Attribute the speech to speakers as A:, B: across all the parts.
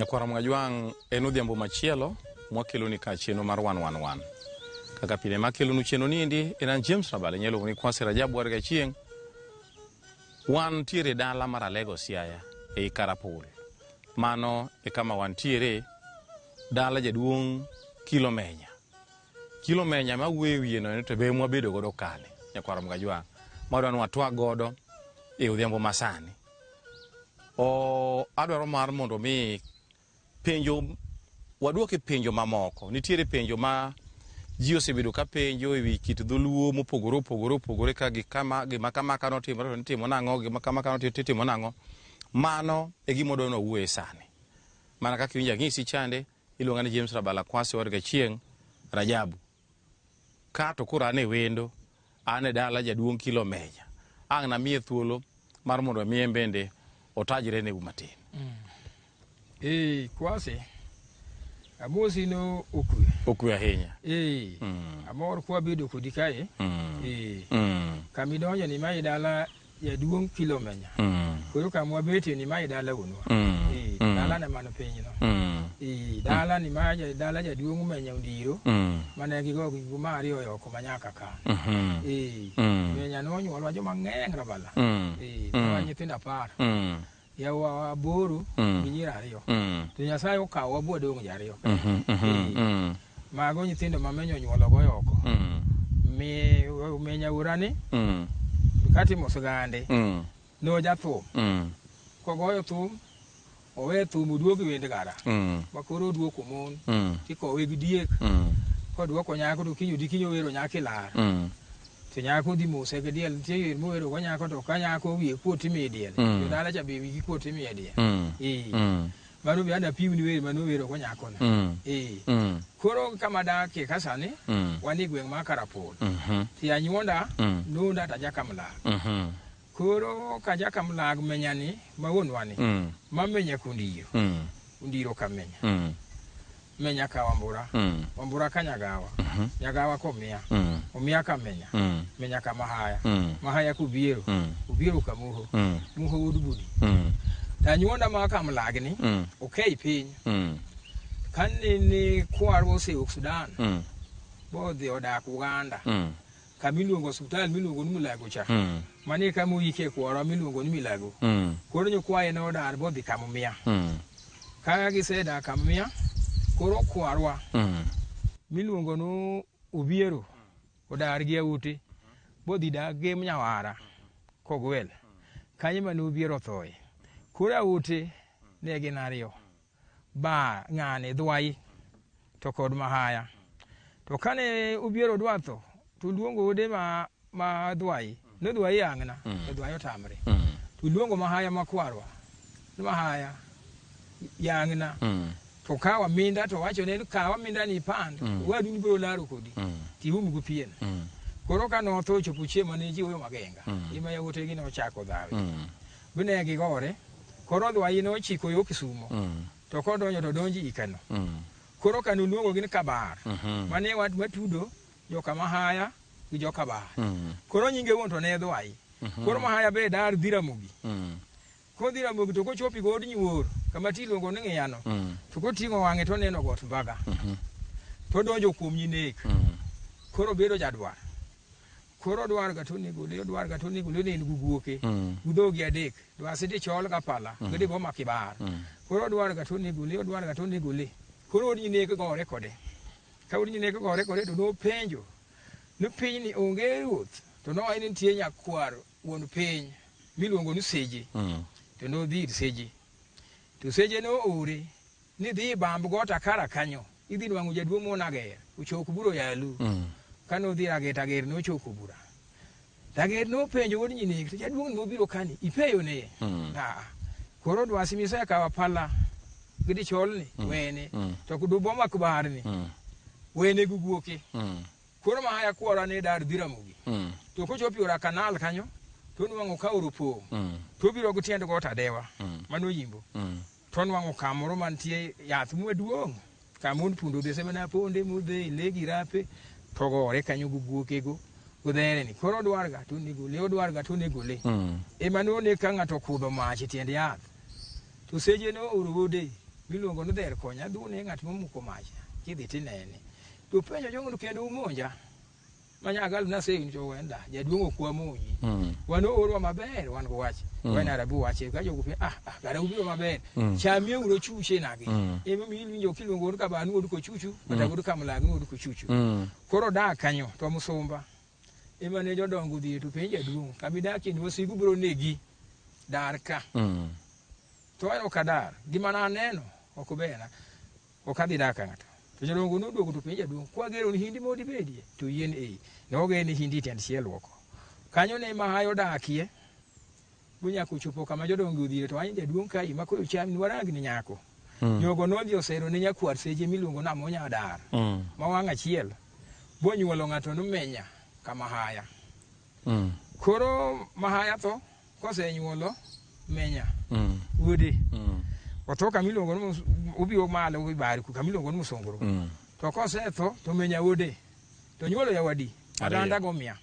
A: Nyakwara Mwajwang' en odhiambo machielo mwakeloni ka chieno mar 111. Kaka pile makelonu chieno nindi en James Rabale nyalo ni Kwasi Rajabu warga chieng. Wan tiere dala mar Alego Siaya ei Karapul. Mano e kama wan tiere dala jaduong' Kilomenya. Kilomenya ma wiye no to be mwabedo godo kane. Nyakwara Mwajwang' madwa watwa godo e odhiambo masani. Adwaro mar mondo mi penjo waduoke penjo mamoko. Nitiere penjo ma ji osebedo ka penjo ewi kit dholuo mopogore ka gima kama kano timo nang'o, gima kama kano timo nang'o. Mano e gima odwa wuoye sani. Mana kaka winja ng'isi chande iluonga ni James Rabala Kwasi warga chieng' Rajabu. Kato kura ane wendo ane dala jaduong' Kilomenya. Ang' na miye thuolo mar mondo miye bende otajre ne umatin.
B: Kwasi amosi no
A: okwe ahinya.
B: Amor kwa bedo kodi kae. Kamidonjo ni mai dala jaduong' Kilomenya. Koro kamwa bete ni mai dala unwa. Dala na mano penyo no. Dala ni mai dala jaduong' Menya Ndiro. Mane gigo gumari oyoko manyaka ka. Menya no nyuolwa joma ng'eny Rabala. Wa nyithinda par. Yawa aboro ginyira ariyo. To Nyasaye okawo abodong' jariyo. Mago nyithindo mamenyo nyuolo go yoko. Menya urani. Kati mosgande. No jathum. Kogoyo thum owe thum duogi wende gara. Makoro duoko mon. Tikowe gi diek. Koduoko nyako to kinyo wero nyaki lar. To nyako di mose ge diel tie mo wero go nyako to ka nyako wiye kuoti mi diel. To dala cha bewi gi kuoti mi diel. Mano bi ana piu ni wero mano wero go nyako na. Koro kama dake kasane wani gweng' ma Karapul. Ti anyuonda nunda ta jakamla. Koro ka jakamla menyani mawonwani. Mamenya kundiro. Undiro kamenya. Menya ka Wambura. Wambura ka Nyagawa. Nyagawa ko Mia. Omia ka Menya. Menya ka Mahaya. Mahaya ku Biero. Ubiero ka Muho. Muho udubudi. Ta nyuonda ma kamlagni. Okay piny. Kanne ni kwaro se Sudan. Bodhi odak Uganda. Kamiluongo hospital miluongo ni Milago cha. Mane kama yike kwaro miluongo ni Milago. Koro nyukwaye no dar bodhi kamumia. Kaya giseda kamumia. Koro kwarwa. Miluongo no Ubiero. Odar gi auti. Bodhi da gem Nyawara. Kogwel. Kanyima no Ubiero thoye. Koro auti ne ginario. Ba ng'ane dwai to kod Mahaya. To kane Ubiero dwatho to luongo ode ma dwai. No dwai ang'na. To dwai otamre. To luongo Mahaya makwarwa. Mahaya yang'na. To kawa minda to wacho ne kawa minda ni pand. Wadu ni bro laro kodi. Ti hum gu pien. Koro ka no tho chopo chiemo ne jiwo magenga. Ima ya wote gi no chako dhawe. Bune gi gore. Koro dwai no chiko yo Kisumo. To kodonyo to donji ikano. Koro kanu luongo gi Kabar. Mane wat matudo joka Mahaya gi joka Bar. Koro nyinge won to ne dwai. Koro Mahaya be dar Dhiramogi. Ko Dhiramogi to ko chopi god nyuor kama ti luongo ni Ng'iyano. To ko tingo wang'e to neno got Mbaga. To donjo kuom nyinek. Koro bedo jadwar. Koro dwar ga to nego ne guguoke. Gudhogi adek. Dwar sidi chol ga pala. Gede boma Kibar. Koro dwar ga to nego le. Koro nyinek gore kode. Ka nyinek gore kode to no penjo. No piny ni onge ruoth. To no en nitie nyakwar wuon piny miluongo ni Seje. To no dhi Seje. To Seje no ore ni dhi bamb gota kara kanyo. Idhi nwangu jaduong' monager. Uchok buro yalu. Kano dhi Tager no choko bura. Tager no penjo wod nyinek. To jaduong' no biro kani. Ipeyo ne. Koro dwasi mise kawa pala. Gidi chol ni. Wene. To kudu boma Kibar ni. Wene guguoke. Koro Mahaya kwara ne dar Dhiramogi. To ko chopi ora kanal kanyo. To nwango ka urupo. To biro gutiende gota dewa. Mano yimbo. To nwango kamoro mantie yath maduong'. Kamun pundo dese mana ponde mudhe legi rape. To gore kanyo guguoke go. Udhere ni. Koro dwarga to nego le. Emano ne ka ng'ato kudho mach tiende yath. To Seje no urude. miluongo ni dher konya dhune ng'at momuko mach kidhi tinene to penjo jogo kendo umonja manyagal na sei to wenda jaduong' okwa monyi wano orwa maber wan go wach wana rabu wache ka jogo gara ubiro maber chamie uro chuche nagi emi miwinjo kiluongo ka banu odu ko chuchu kata odu kamlag odu ko chuchu koro da kanyo to musumba ema ne jodongo dhi to penja duong' kabidaki ni wasigu bro negi dar ka to ayo kadar gima na neno okubena okadhi daka ng'ato to jodongo noduogo to penja duong' kwa gero ni hindi modi bedie to yien noge ni hindi tend sielwoko kanyo ne mahayo dakie bunya kuchopo kama jodongo dhi to anya jaduong' ka ima koyo cham ni warangi ni nyako jogo nodhi osero ne nyakwar seje miluongo na monya dar ma wang' achiel bonyuolo ng'ato nomenya kama haya koro mahaya to kosenyuolo menya wuode otoka milongo no ubio malo wibari ku kamilongo no musongoro to kosetho to menya wuode to nyuolo yawadi maganda go mia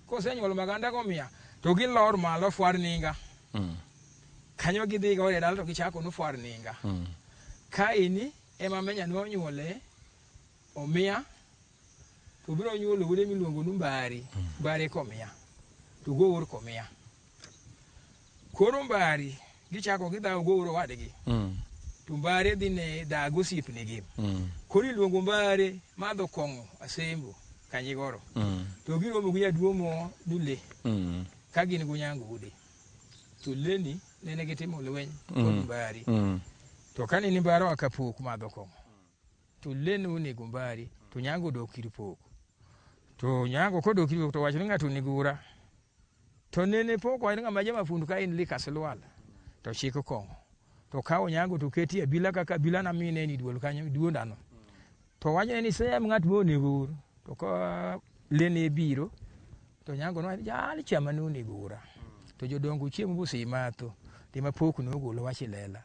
B: kosenyuolo maganda go mia to gilor malo fwar ninga kanyo gidhi go redal to gichako no fwar ninga ka ini ema menya no nyuole omia to biro nyuolo wuode miluongo no mbari komia to gowor komia koro mbari gichako gidhawo gowro wadgi to mbare dhine dhago sipnegi koro iluongo mbare madho kong'o asembo kanyigoro to giromo gi jaduomo dule ka gin gunyango wuode to leni nene gitimo lweny kod mbari to kane ni mbaro akapok madho kong'o to leno onego mbari to nyango dok ir pok to nyango kodok ir to wacho ni ng'ato nigura to nene pok wa ng'ama jama fundu ka in likaslwal to chiko kong'o to kawo nyango to keti abila kaka abila na mine ni duol kanyo duondano to wacho ni sem ng'at monego to ka lene biro to nyango no jali chama no negura to jodongo chiemo busi matho tima pok no golo wachi lela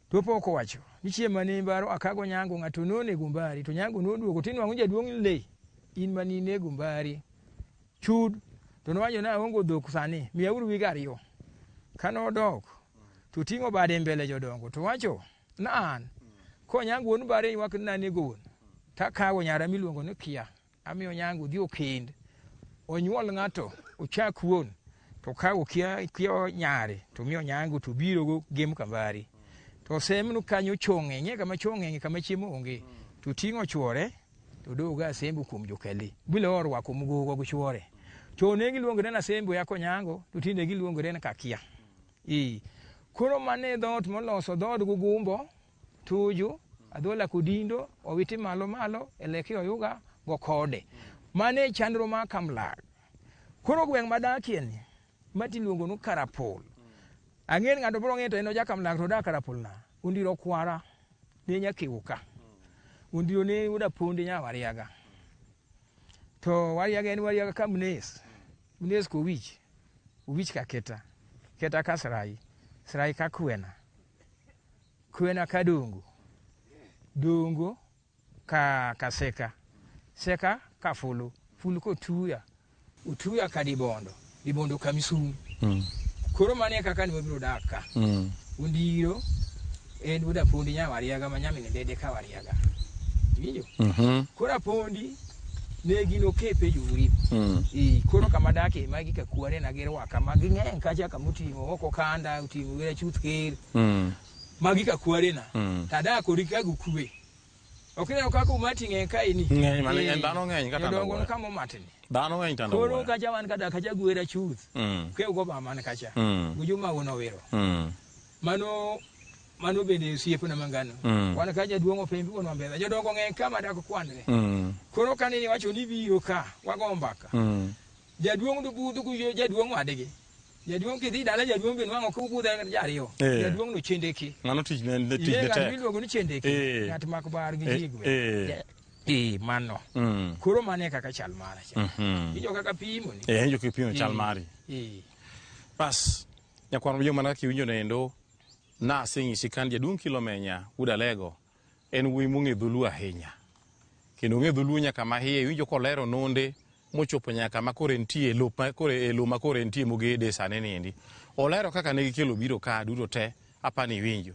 B: to pok wacho ni chiema ni mbaro akago nyango ng'ato no nego mbari to nyango no duogo tinwa ngunja duong' le in mani nego mbari chud to nowacho na ongo dhok sani miyauru wigariyo kano dok to ting'o bade mbele jodongo to wacho na an ko nyango won bare ywak na nego ta kawo nyara miluongo ni kia amiyo nyango dhi okend onyuol ng'ato ochak wuon to kawo kia nyare to miyo nyango to biro go gem kambari to semnu kanyo chong'e nye kama chong'e kama chiemo onge to ting'o chwore to doga sembu kuom jokeli bilo orwako mugogo go chwore to ne giluongore na sembu yako nyango to tinde giluongore na kakia koro mane dhoot moloso dhood gugumbo tuju adhola kudindo owiti malo eleki oyuga go kode mane chandro ma kamlag koro gweng' madakien mati luongo no Karapol ang'en ng'ato bro ng'eto eno jakamlag to da Karapol na undiro kwara ne nyakiuka undiro ne uda ponde nya wariaga to wariaga en wariaga kamnes ko wich ka keta kasrai srai ka kwena ka dongo ka seka ka fulu ko utuya ka dibondo kamisum koro mane kaka ni wabiro daka undiro en uda pondi nya wariaga manyami ne dede ka wariaga winjo kora pondi ne gino kepe yuri koro kama dake magi ka kuare na gero waka magi ng'en kacha kamutimo oko kanda utimo wera chuth ker magi ka kuare na tada ko rikagu kuwe okina kako umati ng'en ka ini
A: ng'eny mane en dano ng'eny kata
B: dongo kama matini
A: dano ng'eny tanda
B: koro kacha wan kada kacha gwera chuth ke ugo ba man kacha gujuma wono wero mano bende siepna mangano wan ka jaduong' opembi won wambeza jodongo ng'eny kama dak kwanre koro kanini wacho ni biro ka wago mbaka jaduong' du budhu ku jaduong' wadgi jaduong' kidhi dala jaduong' ben wango ku budho jariyo jaduong' no chendeki
A: ng'ano tich ne tek
B: miluongo ni chendeki ng'at mak bar gi jigwe mano koro mane kaka chal mara cha ijo kaka pimo ni
A: injo kipimo chal mari pas nyakwaro yo mana kiwinjo nendo na sing'isi kan jaduong' kilomenya uda lego en wuoyi mong'e dholuo ahinya kendo ong'e dholuo nyaka mahiye winjo kolero nonde mochopo nyaka ma kore nitie lo ma kore nitie mogede sane nindi olero kaka ne gikelo biro ka duto te apani winjo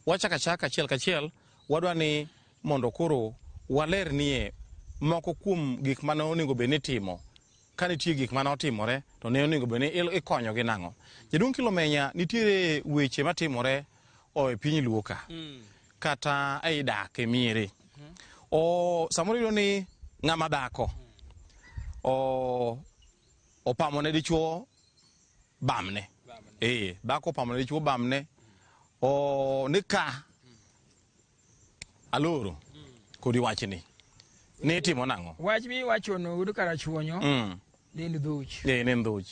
A: wachaka achiel kachiel wadwa ni mondo koro waler nie moko kuom gik mane onego bed ni timo ka nitie gik mane otimore to ne onego bed ni ikonyo gi nang'o. Jaduong' Kilomenya, nitiere weche matimore e piny Luo ka kata ei dak e miere. Samoro iyudo ni ng'ama dhako opamo ne dichuo bamne. Dhako opamo ne dichuo bamne ni ka aloro kodi wachni ni timo nang'o.
B: Wach mi wachono udo kara chuonyo ni ndhuch.
A: Ni ndhuch.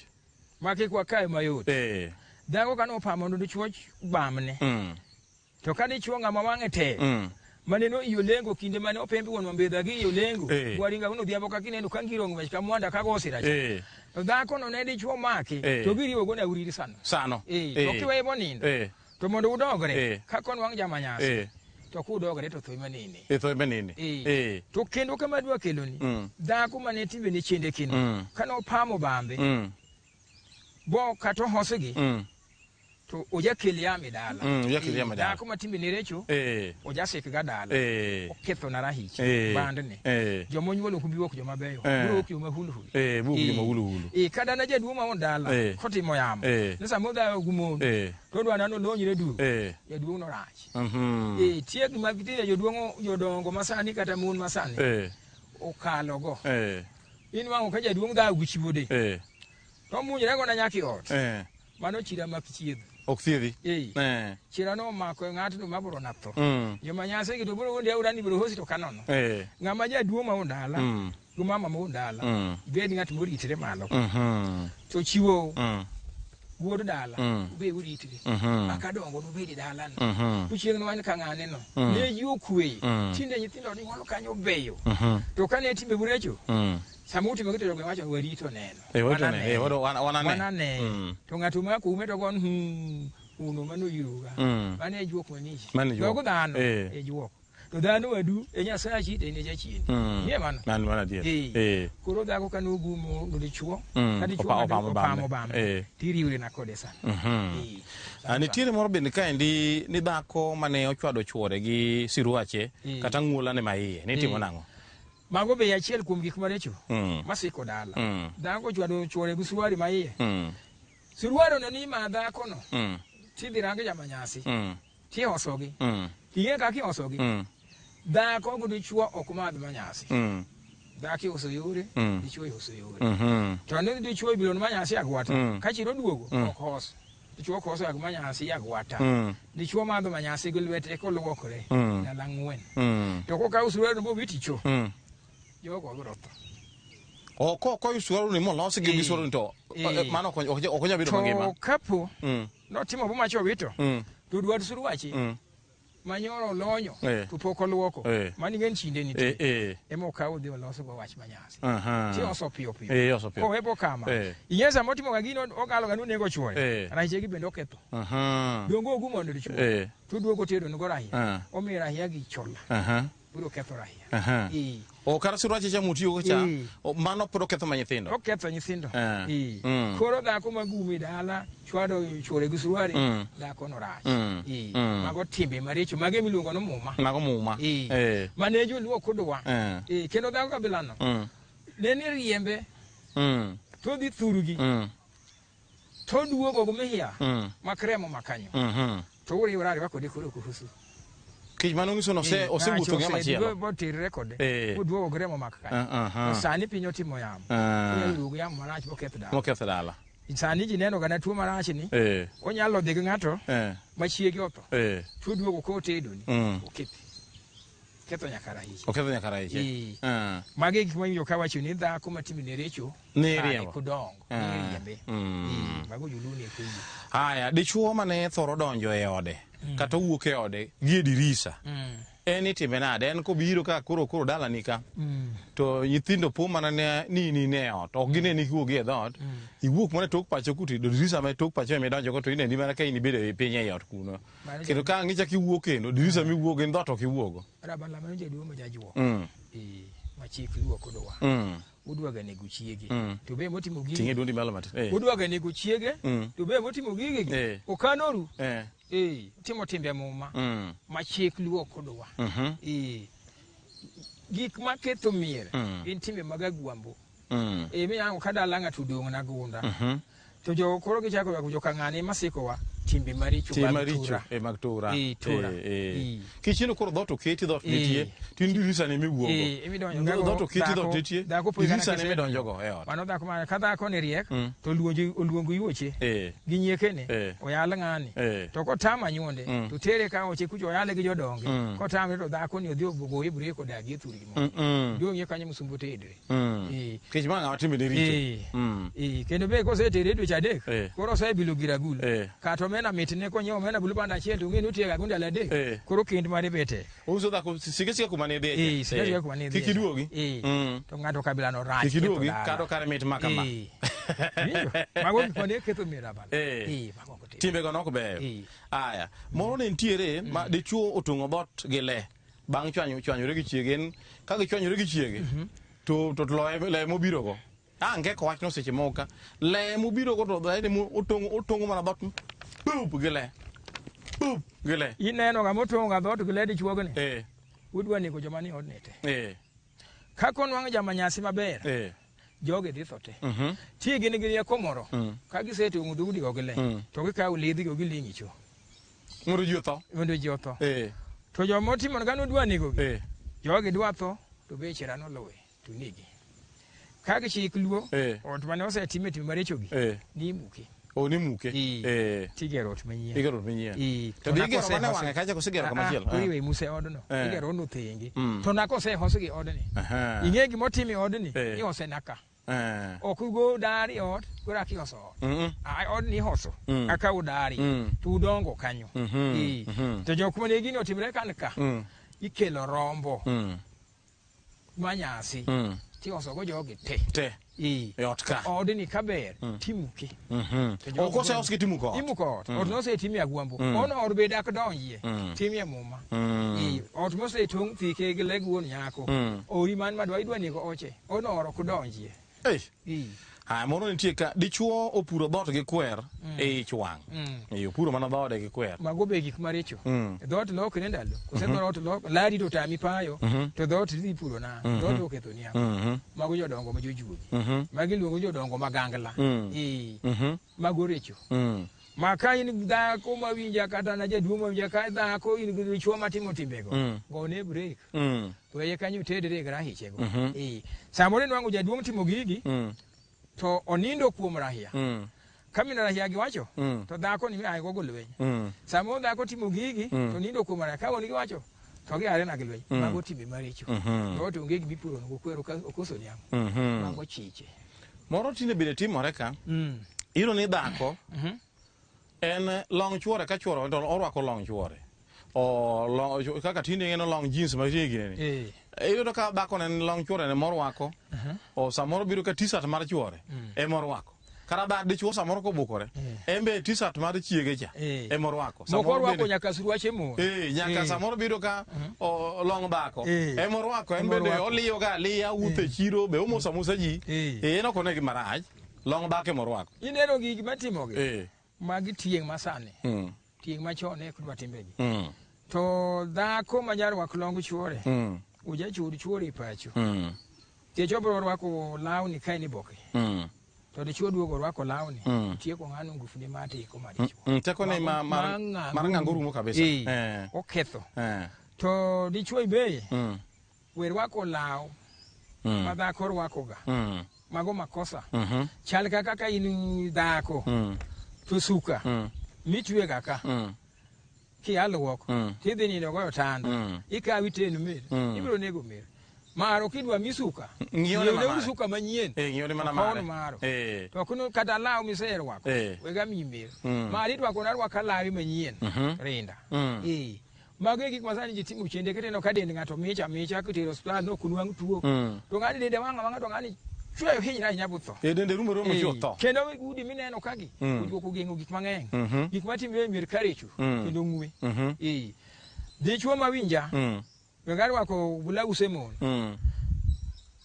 B: Maki kwa kae mayot. Dhako kano opamo ne dichuo bamne. To ka dichuo ng'ama wang'e tek. Maneno iyo lengo kinde mane opembi won mambedha gi iyo lengo waringa uno dhiambo ka kineno ka ngiro ng'wech ka mwanda ka gosira to dhako no ne dichuo maki to giriwo go na uriri sano to kiwe monindo to mondo udogre ka kon wang' jamanyasi to kudogre to thoy manene to kendo kama dwa keloni dhako mane timbe ne chende kino kano pamo bambe bo kato hosegi to oja kelia medala dhako matimbe ne recho oja sik ga dala oketho na rahich bandne jomonyuolo kubiwok joma beyo bro ki mahulu kada na jaduo ma on dala kotimo yamo nisa moda gumo to dwa nano lonyre du jaduo no rach tiek magitine jodongo masani kata mon masani okalo go in wango ka jaduo da guchiwode to munyre go na nyaki ot mano chira makichiedho
A: Okthiedhi.
B: Chira no mako ng'ato no mabro natho. Joma nyase gitu bro wonde urani bro hosi to kanono. Ng'ama jaduo ma ondala. Gumama ma ondala. Bed ng'at moritre malo. To chiwo. Wuod dala. Be uritre. Akadongo no bedi dala no. Kuchieng' no wan ka ng'ane no. Ne yukwe. Tinde nyithindo ni walo kanyo beyo. To kane timbe burecho. Samuti mekete rogo wacho warito neno. Wanane. To ng'ato ma kume to gon uno mano yiruga. Mane juok manishi. Dogo dhano juok. To dhano wadu Nyasaye te ne jachien. Ye mano.
A: Mana die.
B: Koro dhako kano gumo no dichuo. Ka dichuo opamo bambe. Tiriure na kode sana.
A: Nitiere moro bende kaendi ni dhako mane ochwado chuore gi siruache kata ng'wola ne maiye. Ni timo nang'o?
B: Mago be achiel kuom gik marecho masiko dala dhako chwado chuore gi suruari maiye suruari no ni ma dhako no tidhi range jamanyasi ti osogi tiye kaki osogi dhako go dichuo ok madh manyasi dhaki oso yore dichuo oso yore to ne dichuo bilo manyasi agwata ka chiro duogo ok os dichuo koso agmanyasi agwata dichuo madho manyasi gi lwete ko luokore na lang'wen to ko ka usuruari no bo witicho Jogo groto.
A: Ko yusuaro ni molos gi bisuaro to mano okonya bedo mangima.
B: To kapo no timo bo macho wito. To dwar suruachi. Manyoro lonyo to poko luoko. Mani gen chinde ni te. Emo kawo de loso go wach manyasi. Ti oso pio. Ko hebo kama. Inyesa motimo ga gino ogalo ga nego chuore. Rache gi bendo ketho. Dongo gumondo dichuo. To duogo tedo ngo rahi. Omira rahi gi chola. Buro ketho rahi.
A: Kara suruache cha mutiyo ko cha mano pro ketho nyithindo.
B: Oketho nyithindo. Koro dhako magumi dala chwado chuore gi suruari dhako no rach. Mago timbe maricho mage miluongo no muma.
A: Mago muma.
B: Mane joluo kodwa. Kendo dhako kabilano. Ne ni riembe. To dhi thurugi. To duogo go mehia. Makremo makanyo. To uri urari wako de koro kuhusu.
A: Kich mano ngiso no osewuotho gi machielo.
B: Bo tirre kode. Uduogo gremo makaka. Sani pinyo timo yamo. Uduogo yamo marach bo ketho dala. Sani ji neno gana tuo marach ni. Onyalo dhi gi ng'ato machiegi otho. To uduogo ko tedo ni. Ketho nyaka rahiche. Mage gik manyo ka wacho ni dhako matimi ne recho.
A: Ne riembo.
B: Kudongo. Riembe. Mago juluni e kuyi.
A: Haya, dichuo mane thoro donjo e ode. Kata wuok e ode gi dirisa. En itime nade? En kobiro ka koro dala nika. To nyithindo po mana ni ne ot. Ok gine ni wuok e dhot. Iwuok mana tok pacho kuti dirisa ma tok pacho me donjo ko to ine mana ka ini bedo e piny e ot kuno. Kendo ka ngicha kiwuok kendo dirisa mi wuok en dhot ok iwuogo.
B: Rabala ma nje duo ma jajuo. Machik luo kodwa. udwaga nego chiege to be motimo gigi
A: tinge dundi malo matin
B: udwaga nego chiege to be motimo gigi okanoru timo timbe muma machik luoko dwa gik maketho mier in timbe magagwambo mi yango kadala ng'ato dong' na gunda to jo koro gichako jo kang'ane masikowa timbe maricho
A: mag tura kichino koro dot oketi dot nitie tin dirisa ne miwuogo dot oketi dot nitie dirisa ne midonjo go e ot
B: mano dhako ma kadha ko ne riek to oluongo yuoche gi nyiekene oyal ng'ani to kotama nyonde to tere ka oche kucho oyale gi jodonge kotama to dhako ni odhi obugo ibre ko dagi thuri mo dong ye kanyo musumbu tedre
A: kech ma ng'awa timbe ne richo
B: kendo be kosetere dweche adek koro osebilo giragul kato mena mitne ko nyo mena bulubanda achiel to ng'eni otiega gunda la de koro kind mare bete
A: uso dhako sike kuma ne be
B: sike kuma ne be
A: kikiduogi
B: to ng'ato kabila no rach
A: kikiduogi kado kare mit makama
B: mago ko ne ketho mira bana
A: mago timbe go nok beyo aya moro ne ntiere ma dichuo otungo bot gi le bang' chwanyore gi chiegen ka gichwanyore gi chiege to le mobiro go ange ko wachno seche moka le mobiro go to dai ne otongo mana bot pup gile
B: ineno ga motongo ga dot gile dichuogne udwa ni ko joma ni odnete ka konwang' jama nyasi maber joge dhi thote ti gin gi rieko moro ka gisete ng'udhudi go gile to gikawo lidhi go gilingi cho
A: mondo ji otho
B: to joma otimo gano dwa nigo joge dwa tho to be chira no lowe to nigi ka gichik luo ot mane osetime tim maricho gi ni muke
A: ni muke
B: tigero ot manyien
A: to digero mane wange kacha kosegero kama chielo
B: iwe muse odno igero no thengi to nakose hosi odni ing'e gimo timi odni ni osenaka okugo dari ot kura ki hoso odni hoso aka udari to udongo kanyo to jokuma ne gini otimre kanka ikelo rombo manyasi ti hoso go jogi te
A: ot ka
B: odni kaber timuke
A: oko se oski timuko
B: ot no se timi agwambo ono or be dak donjie timi muma ot mo se tung thike gi legwon nyako ori man madwa idwa ni go oche ono oro ku donjie
A: moro nitie ka dichuo opuro dot gi kwer e chwang opuro mana dode gi kwer
B: mago be gik maricho dot lok ne ndalo kose dot lok lari to tami payo to dot dhi puro na dot oketho niya mago jodongo ma jojuogi magi luongo jodongo magangla mago richo ma ka in dhako mawinja kata na jaduong' mawinja ka dhako in gi dichuo matimo timbego gone break to ye kanyo tedre grahichego samore nwango jaduong' timo gigi to onindo kuom rahia kamina rahia giwacho to dhako ni ai gogo lweny samo dhako timo gigi to nindo kuom rahia ka oni giwacho to gi arena gi lweny mago timbe maricho to onge gibi puro no kwero ka okoso nyamo mago chiche
A: moro tinde bile timore ka iro ni dhako en long chuore ka chuore to orwako long chuore kaka tinde en long jeans ma tigi iyudo ka dhako ne long chuore ne morwako samoro biro ka t-shirt mar chuore morwako kata dichuo samoro kobukore embe t-shirt mar chiege cha morwako
B: samoro nyaka suruache mo
A: nyaka samoro biro ka long dhako morwako en bende oliyo ga liya uthe chiro be omosa musa ji eno kone gi maraj long dhako morwako
B: ineno gigi matimo gi magi tieng masane tieng machon e kudwa timbegi to dhako manyar wak long chuore uja churi chuori pacho tie chobro rwako lawni kai ni boke to de chuo duogo rwako lawni tie ko ngano ngufni mate ko maricho
A: teko ne mar nganguru mo kabisa
B: oketho to di chuo be we rwako law madha kor rwako ga mago makosa chal kaka ka in dhako to suka mitwe kaka ki alwok tidhi ni dogo tanda ikawi tenu mer ibro nego mer maro kidwa misuka ngiyone misuka manyien
A: ngiyone mana
B: maro to kuno kata law misero wako wega mimer mari dwa kona rwa kalawi manyien rinda mage gik masani jitimu chende keteno kadende ngato micha kitero hospital no kunwang tuo to ngani dende wanga to ngani chwe hinya nyabutho
A: dende rumo chotho
B: kendo udi mineno kagi ujo kugengo gik mang'eny gik matimbe mier karechu kendo ngwe dichuo mawinja ngari wako bula usemon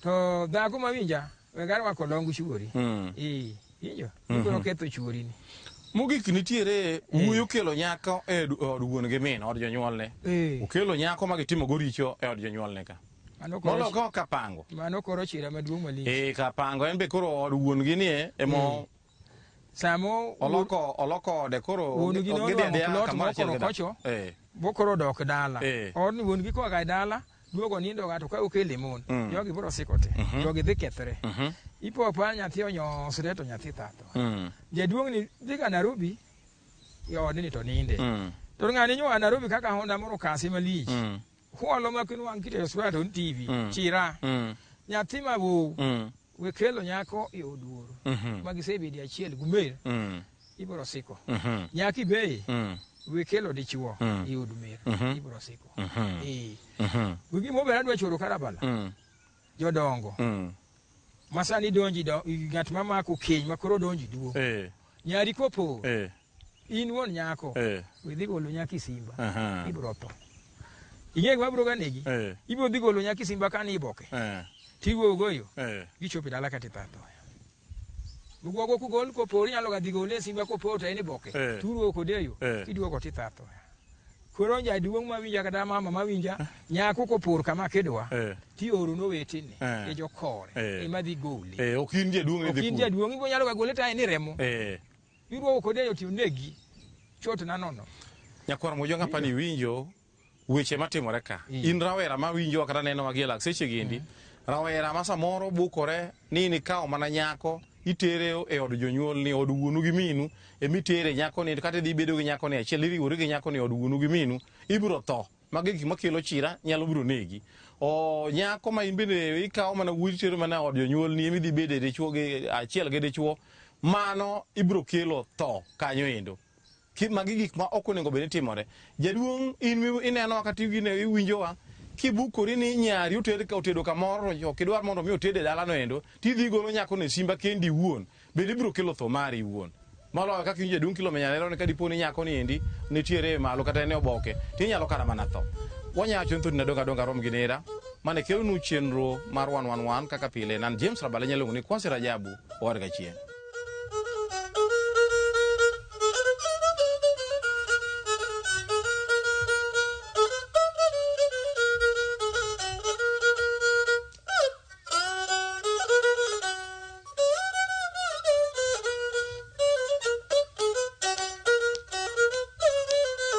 B: to dhako mawinja wegara wako longu chuori injo ibiro ketho chuori ni
A: mogik nitiere wuoyo kelo nyako e od wuon gi min od jonyuolne okelo nyako ma gitimo go richo e od jonyuolne ka mologo kapango
B: mano koro chira maduong' malich
A: kapango en be koro od wuon gi nie emo
B: samo
A: oloko de koro
B: kocho bokoro dok dala od wuon gi koa dala duogo nindo gato ka okele mon jogi biro sikote jogi dhi kethre ipo pa nyathi onyosre to nyathi tato jaduong' ni dhi ka Nairobi yodni to ninde to ng'ani nyoa Nairobi kaka Honda moro kasi malich huolo makinu wang kite oswato TV chira nyathi mabu we kelo nyako e oduoro magisebedi achiel gumer ibiro siko nyaki be we kelo dichuo e od mer ibiro siko wigi mobera dwa choro karabala jodongo masani donji ng'at mamako keny makoro donji duo nyari kopo in won nyako we dhi golo nyaki simba ibiro tho ing'e gima biro ganegi ibiro dhi golo nyaki simba kani iboke tigo goyo gichopi dala kati tato lugogo kugol kopo nyalo ga dhi gole simba kopo to eni boke turo kodeyo kiduogo ti tato koro jaduong' mawinja kata mama mawinja nyako kopur kama kedwa ti oro no wetini e jokore ema dhi gole
A: okin
B: jaduong' ibo nyalo ga gole ta eni remo iruogo kodeyo ti onegi chot na nono
A: nyakwar mojonga pani winjo weche matimore ka in rawera mawinjo kata neno magiela seche gindi rawera ma samoro bukore ni kawo mana nyako itere e od jonyuol ni od wuonu gi minu emitere nyako ni kata dhi bedo gi nyako ni achiel iriwore gi nyako ni od wuonu gi minu ibiro tho magi gik makelo chira nyalo biro negi nyako ma in bende ikawo mana wuoyi tero mana od jonyuol ni emi dhi bede dichuo gi achiel gi dichuo mano ibiro kelo tho kanyo endo magi gik ma ok onego bed ni timore jaduong' ineno kata iwinjowa kibukori ni nyari otedo kamoro ok idwar mondo mi otede dalano endo tidhi golo nyako ne simba kendi wuon bende ibiro kelo tho mari wuon moloyo kaka inje jaduong' kilo menyalero ni kadipo ni nyako ni endi nitiere malo kata ne oboke tinyalo kata mana tho wanyacho nthuni na donga rom gi nera mane kelonu chenro mar 111 kaka pile nan James Rabala nyalo ni Kwasi Rajabu war ga chien